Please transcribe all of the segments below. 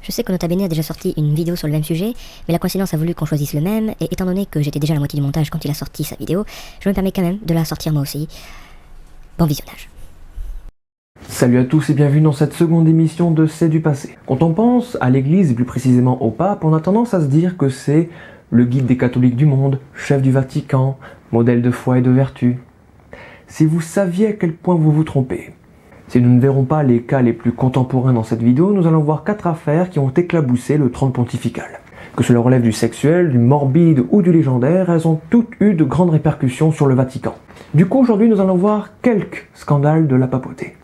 Je sais que Nota Bene a déjà sorti une vidéo sur le même sujet, mais la coïncidence a voulu qu'on choisisse le même, et étant donné que j'étais déjà à la moitié du montage quand il a sorti sa vidéo, je me permets quand même de la sortir moi aussi. Bon visionnage. Salut à tous et bienvenue dans cette seconde émission de C'est du passé. Quand on pense à l'église et plus précisément au pape, on a tendance à se dire que c'est le guide des catholiques du monde, chef du Vatican, modèle de foi et de vertu. Si vous saviez à quel point vous vous trompez. Si nous ne verrons pas les cas les plus contemporains dans cette vidéo, nous allons voir 4 affaires qui ont éclaboussé le trône pontifical. Que cela relève du sexuel, du morbide ou du légendaire, elles ont toutes eu de grandes répercussions sur le Vatican. Du coup, aujourd'hui, nous allons voir quelques scandales de la papauté.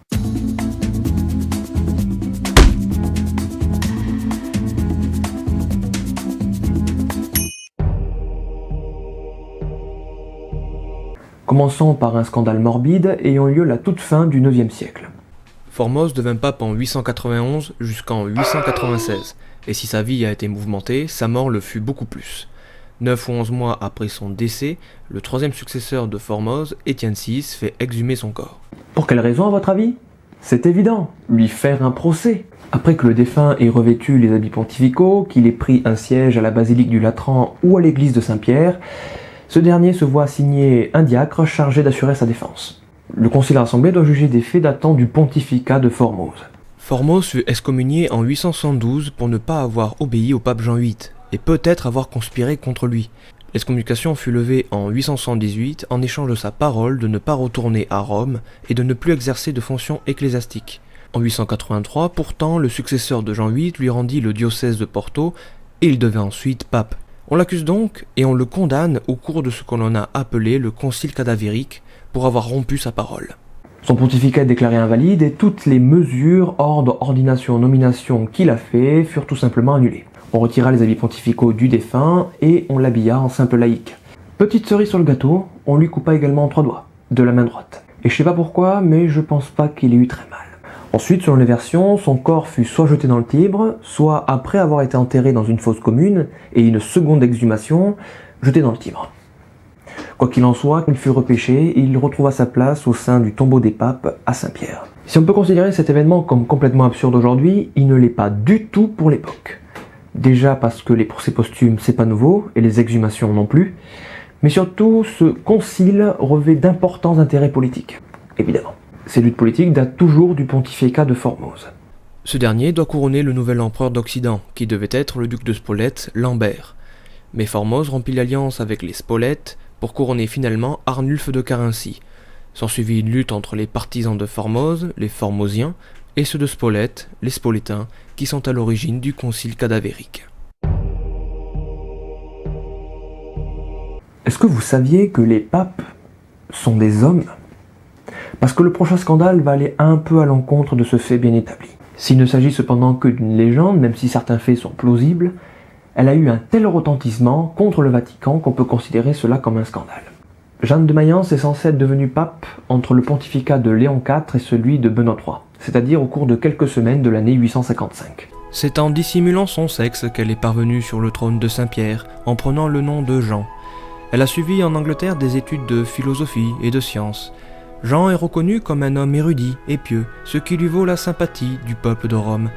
Commençons par un scandale morbide ayant lieu à la toute fin du 9e siècle. Formose devint pape en 891 jusqu'en 896, et si sa vie a été mouvementée, sa mort le fut beaucoup plus. 9 ou 11 mois après son décès, le troisième successeur de Formose, Étienne VI, fait exhumer son corps. Pour quelle raison à votre avis ? C'est évident, lui faire un procès. Après que le défunt ait revêtu les habits pontificaux, qu'il ait pris un siège à la basilique du Latran ou à l'église de Saint-Pierre, ce dernier se voit assigner un diacre chargé d'assurer sa défense. Le concile rassemblé doit juger des faits datant du pontificat de Formose. Formose fut excommunié en 872 pour ne pas avoir obéi au pape Jean VIII, et peut-être avoir conspiré contre lui. L'excommunication fut levée en 878 en échange de sa parole de ne pas retourner à Rome et de ne plus exercer de fonctions ecclésiastiques. En 883, pourtant, le successeur de Jean VIII lui rendit le diocèse de Porto et il devint ensuite pape. On l'accuse donc et on le condamne au cours de ce qu'on en a appelé le concile cadavérique pour avoir rompu sa parole. Son pontificat est déclaré invalide et toutes les mesures, ordres, ordinations, nominations qu'il a fait furent tout simplement annulées. On retira les habits pontificaux du défunt et on l'habilla en simple laïque. Petite cerise sur le gâteau, on lui coupa également 3 doigts, de la main droite. Et je sais pas pourquoi, mais je pense pas qu'il ait eu très mal. Ensuite, selon les versions, son corps fut soit jeté dans le Tibre, soit après avoir été enterré dans une fosse commune, et une seconde exhumation, jeté dans le Tibre. Quoi qu'il en soit, il fut repêché et il retrouva sa place au sein du tombeau des papes à Saint-Pierre. Si on peut considérer cet événement comme complètement absurde aujourd'hui, il ne l'est pas du tout pour l'époque. Déjà parce que les procès posthumes c'est pas nouveau, et les exhumations non plus, mais surtout ce concile revêt d'importants intérêts politiques, évidemment. Ces luttes politiques datent toujours du pontificat de Formose. Ce dernier doit couronner le nouvel empereur d'Occident, qui devait être le duc de Spolète, Lambert. Mais Formose rompit l'alliance avec les Spolètes pour couronner finalement Arnulphe de Carinthie. S'ensuivit une lutte entre les partisans de Formose, les Formosiens, et ceux de Spolète, les Spolétains, qui sont à l'origine du concile cadavérique. Est-ce que vous saviez que les papes sont des hommes ? Parce que le prochain scandale va aller un peu à l'encontre de ce fait bien établi. S'il ne s'agit cependant que d'une légende, même si certains faits sont plausibles, elle a eu un tel retentissement contre le Vatican qu'on peut considérer cela comme un scandale. Jeanne de Mayence est censée être devenue pape entre le pontificat de Léon IV et celui de Benoît III, c'est-à-dire au cours de quelques semaines de l'année 855. C'est en dissimulant son sexe qu'elle est parvenue sur le trône de Saint-Pierre, en prenant le nom de Jean. Elle a suivi en Angleterre des études de philosophie et de sciences. Jean est reconnu comme un homme érudit et pieux, ce qui lui vaut la sympathie du peuple de Rome.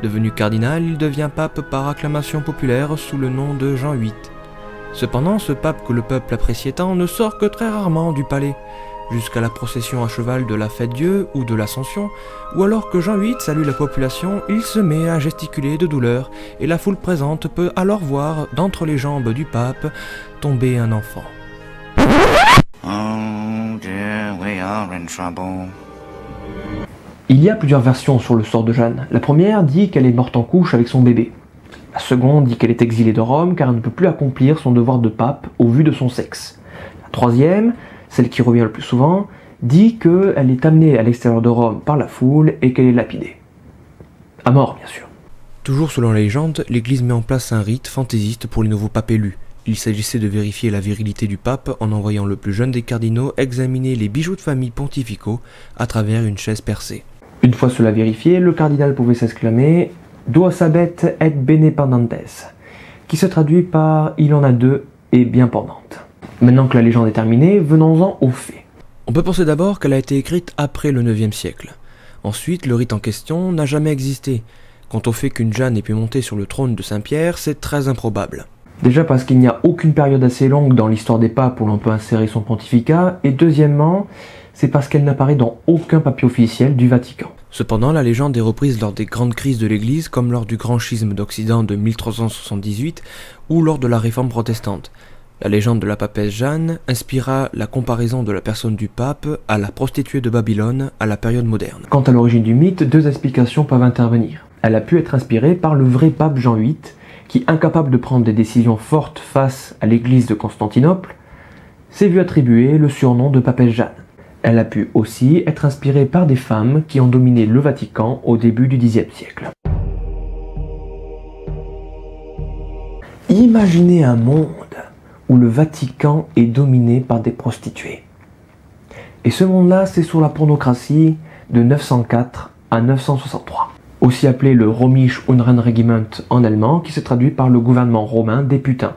Devenu cardinal, il devient pape par acclamation populaire sous le nom de Jean VIII. Cependant, ce pape que le peuple appréciait tant ne sort que très rarement du palais, jusqu'à la procession à cheval de la Fête-Dieu ou de l'Ascension, ou alors que Jean VIII salue la population, il se met à gesticuler de douleur, et la foule présente peut alors voir, d'entre les jambes du pape, tomber un enfant. Oh dear, we are in trouble. Il y a plusieurs versions sur le sort de Jeanne. La première dit qu'elle est morte en couche avec son bébé. La seconde dit qu'elle est exilée de Rome car elle ne peut plus accomplir son devoir de pape au vu de son sexe. La troisième, celle qui revient le plus souvent, dit qu'elle est amenée à l'extérieur de Rome par la foule et qu'elle est lapidée. À mort, bien sûr. Toujours selon la légende, l'Église met en place un rite fantaisiste pour les nouveaux papes élus. Il s'agissait de vérifier la virilité du pape en envoyant le plus jeune des cardinaux examiner les bijoux de famille pontificaux à travers une chaise percée. Une fois cela vérifié, le cardinal pouvait s'exclamer « Duos habet et bene pendantes », qui se traduit par « il en a 2 et bien pendantes ». Maintenant que la légende est terminée, venons-en aux faits. On peut penser d'abord qu'elle a été écrite après le 9e siècle. Ensuite, le rite en question n'a jamais existé. Quant au fait qu'une Jeanne ait pu monter sur le trône de Saint-Pierre, c'est très improbable. Déjà parce qu'il n'y a aucune période assez longue dans l'histoire des papes où l'on peut insérer son pontificat, et deuxièmement, c'est parce qu'elle n'apparaît dans aucun papier officiel du Vatican. Cependant, la légende est reprise lors des grandes crises de l'Église, comme lors du grand schisme d'Occident de 1378 ou lors de la Réforme protestante. La légende de la papesse Jeanne inspira la comparaison de la personne du pape à la prostituée de Babylone à la période moderne. Quant à l'origine du mythe, deux explications peuvent intervenir. Elle a pu être inspirée par le vrai pape Jean VIII, qui, incapable de prendre des décisions fortes face à l'église de Constantinople, s'est vu attribuer le surnom de papesse Jeanne. Elle a pu aussi être inspirée par des femmes qui ont dominé le Vatican au début du Xe siècle. Imaginez un monde où le Vatican est dominé par des prostituées. Et ce monde-là, c'est sur la pornocratie de 904 à 963. Aussi appelé le Römisches Unrenregiment en allemand, qui se traduit par le gouvernement romain des putains.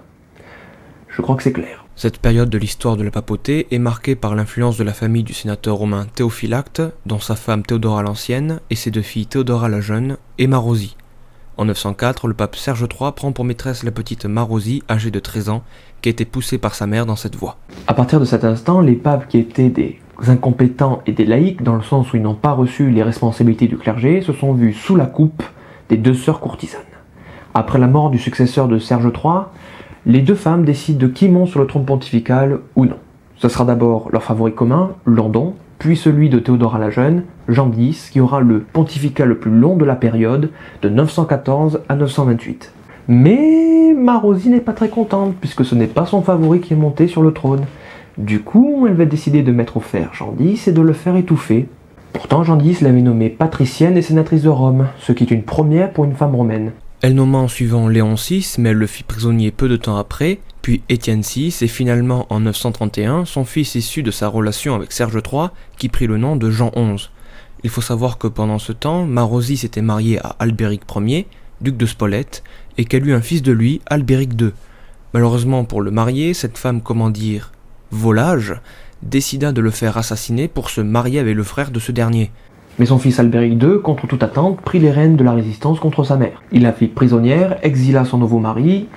Je crois que c'est clair. Cette période de l'histoire de la papauté est marquée par l'influence de la famille du sénateur romain Théophylacte, dont sa femme Théodora l'Ancienne et ses deux filles Théodora la Jeune et Marosie. En 904, le pape Serge III prend pour maîtresse la petite Marosie, âgée de 13 ans, qui a été poussée par sa mère dans cette voie. À partir de cet instant, les papes qui étaient des incompétents et des laïcs, dans le sens où ils n'ont pas reçu les responsabilités du clergé, se sont vus sous la coupe des deux sœurs courtisanes. Après la mort du successeur de Serge III, les deux femmes décident de qui monte sur le trône pontifical ou non. Ce sera d'abord leur favori commun, Landon, puis celui de Théodora la Jeune, Jean X, qui aura le pontificat le plus long de la période, de 914 à 928. Mais Marosie n'est pas très contente, puisque ce n'est pas son favori qui est monté sur le trône. Du coup, elle va décider de mettre au fer Jean X et de le faire étouffer. Pourtant, Jean X l'avait nommée patricienne et sénatrice de Rome, ce qui est une première pour une femme romaine. Elle nomma en suivant Léon VI, mais elle le fit prisonnier peu de temps après, puis Étienne VI, et finalement en 931, son fils issu de sa relation avec Serge III, qui prit le nom de Jean XI. Il faut savoir que pendant ce temps, Marosie s'était mariée à Albéric Ier, duc de Spolète, et qu'elle eut un fils de lui, Albéric II. Malheureusement pour le marié, cette femme, volage, décida de le faire assassiner pour se marier avec le frère de ce dernier. Mais son fils Albéric II, contre toute attente, prit les rênes de la résistance contre sa mère. Il la fit prisonnière, exila son nouveau mari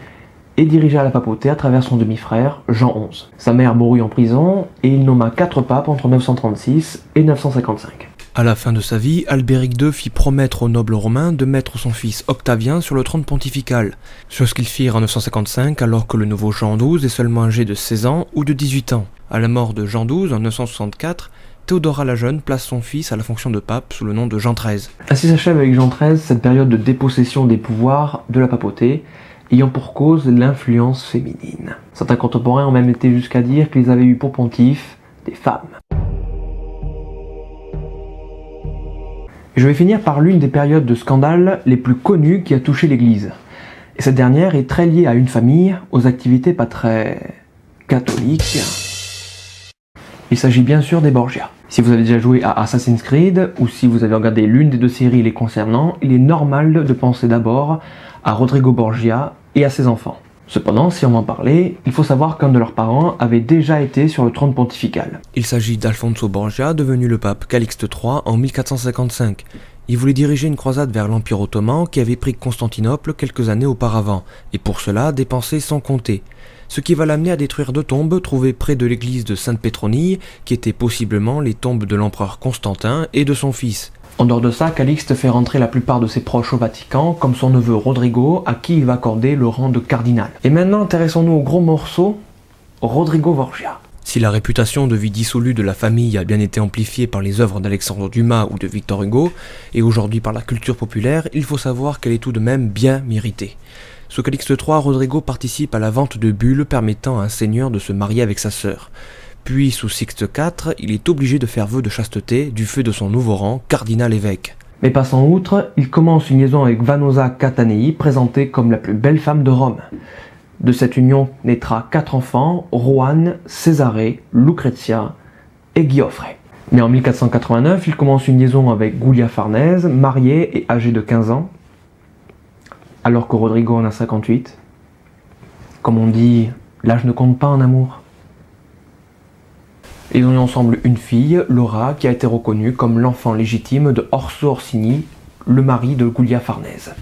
et dirigea la papauté à travers son demi-frère, Jean XI. Sa mère mourut en prison et il nomma 4 papes entre 936 et 955. À la fin de sa vie, Albéric II fit promettre aux nobles romains de mettre son fils Octavien sur le trône pontifical, chose qu'ils firent en 955 alors que le nouveau Jean XII est seulement âgé de 16 ans ou de 18 ans. À la mort de Jean XII en 964, Théodora la Jeune place son fils à la fonction de pape sous le nom de Jean XIII. Ainsi s'achève avec Jean XIII cette période de dépossession des pouvoirs de la papauté, ayant pour cause l'influence féminine. Certains contemporains ont même été jusqu'à dire qu'ils avaient eu pour pontife des femmes. Je vais finir par l'une des périodes de scandale les plus connues qui a touché l'Église. Et cette dernière est très liée à une famille, aux activités pas très catholiques. Il s'agit bien sûr des Borgia. Si vous avez déjà joué à Assassin's Creed, ou si vous avez regardé l'une des deux séries les concernant, il est normal de penser d'abord à Rodrigo Borgia et à ses enfants. Cependant, si on m'en parlait, il faut savoir qu'un de leurs parents avait déjà été sur le trône pontifical. Il s'agit d'Alfonso Borgia, devenu le pape Calixte III en 1455. Il voulait diriger une croisade vers l'Empire ottoman qui avait pris Constantinople quelques années auparavant, et pour cela dépenser sans compter. Ce qui va l'amener à détruire 2 tombes trouvées près de l'église de Sainte-Pétronille, qui étaient possiblement les tombes de l'empereur Constantin et de son fils. En dehors de ça, Calixte fait rentrer la plupart de ses proches au Vatican, comme son neveu Rodrigo, à qui il va accorder le rang de cardinal. Et maintenant, intéressons-nous au gros morceau, Rodrigo Borgia. Si la réputation de vie dissolue de la famille a bien été amplifiée par les œuvres d'Alexandre Dumas ou de Victor Hugo, et aujourd'hui par la culture populaire, il faut savoir qu'elle est tout de même bien méritée. Sous Calixte III, Rodrigo participe à la vente de bulles permettant à un seigneur de se marier avec sa sœur. Puis, sous Sixte IV, il est obligé de faire vœu de chasteté du fait de son nouveau rang, cardinal-évêque. Mais passant outre, il commence une liaison avec Vanosa Catanei, présentée comme la plus belle femme de Rome. De cette union naîtra 4 enfants, Rohan, Césarée, Lucrezia et Ghiofre. Mais en 1489, il commence une liaison avec Giulia Farnèse, mariée et âgée de 15 ans, alors que Rodrigo en a 58. Comme on dit, l'âge ne compte pas en amour. Ils ont eu ensemble une fille, Laura, qui a été reconnue comme l'enfant légitime de Orso Orsini, le mari de Giulia Farnèse.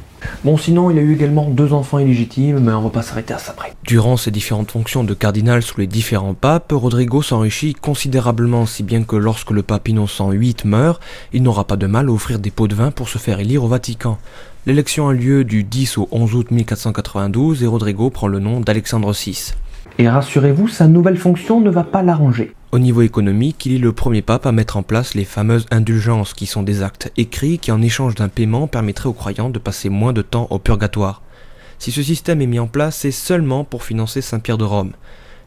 Bon, sinon, il a eu également 2 enfants illégitimes, mais on va pas s'arrêter à ça près. Durant ses différentes fonctions de cardinal sous les différents papes, Rodrigo s'enrichit considérablement, si bien que lorsque le pape Innocent VIII meurt, il n'aura pas de mal à offrir des pots de vin pour se faire élire au Vatican. L'élection a lieu du 10 au 11 août 1492 et Rodrigo prend le nom d'Alexandre VI. Et rassurez-vous, sa nouvelle fonction ne va pas l'arranger. Au niveau économique, il est le premier pape à mettre en place les fameuses indulgences, qui sont des actes écrits qui en échange d'un paiement permettraient aux croyants de passer moins de temps au purgatoire. Si ce système est mis en place, c'est seulement pour financer Saint-Pierre de Rome.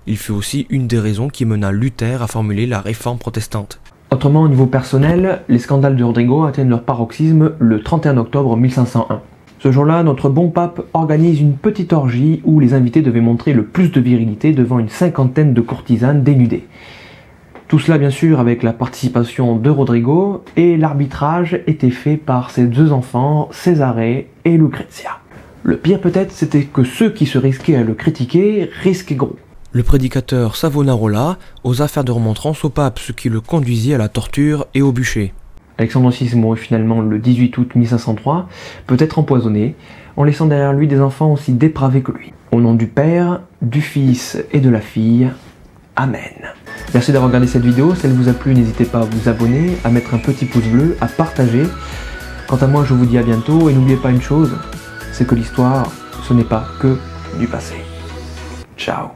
Il fut aussi une des raisons qui mena Luther à formuler la réforme protestante. Autrement, au niveau personnel, les scandales de Rodrigo atteignent leur paroxysme le 31 octobre 1501. Ce jour-là, notre bon pape organise une petite orgie où les invités devaient montrer le plus de virilité devant une 50aine de courtisanes dénudées. Tout cela bien sûr avec la participation de Rodrigo, et l'arbitrage était fait par ses 2 enfants, Cesare et Lucrezia. Le pire peut-être, c'était que ceux qui se risquaient à le critiquer risquaient gros. Le prédicateur Savonarola osa faire de remontrance au pape, ce qui le conduisit à la torture et au bûcher. Alexandre VI mourut finalement le 18 août 1503, peut-être empoisonné, en laissant derrière lui des enfants aussi dépravés que lui. Au nom du Père, du Fils et de la Fille, Amen. Merci d'avoir regardé cette vidéo, si elle vous a plu, n'hésitez pas à vous abonner, à mettre un petit pouce bleu, à partager. Quant à moi, je vous dis à bientôt, et n'oubliez pas une chose, c'est que l'histoire, ce n'est pas que du passé. Ciao.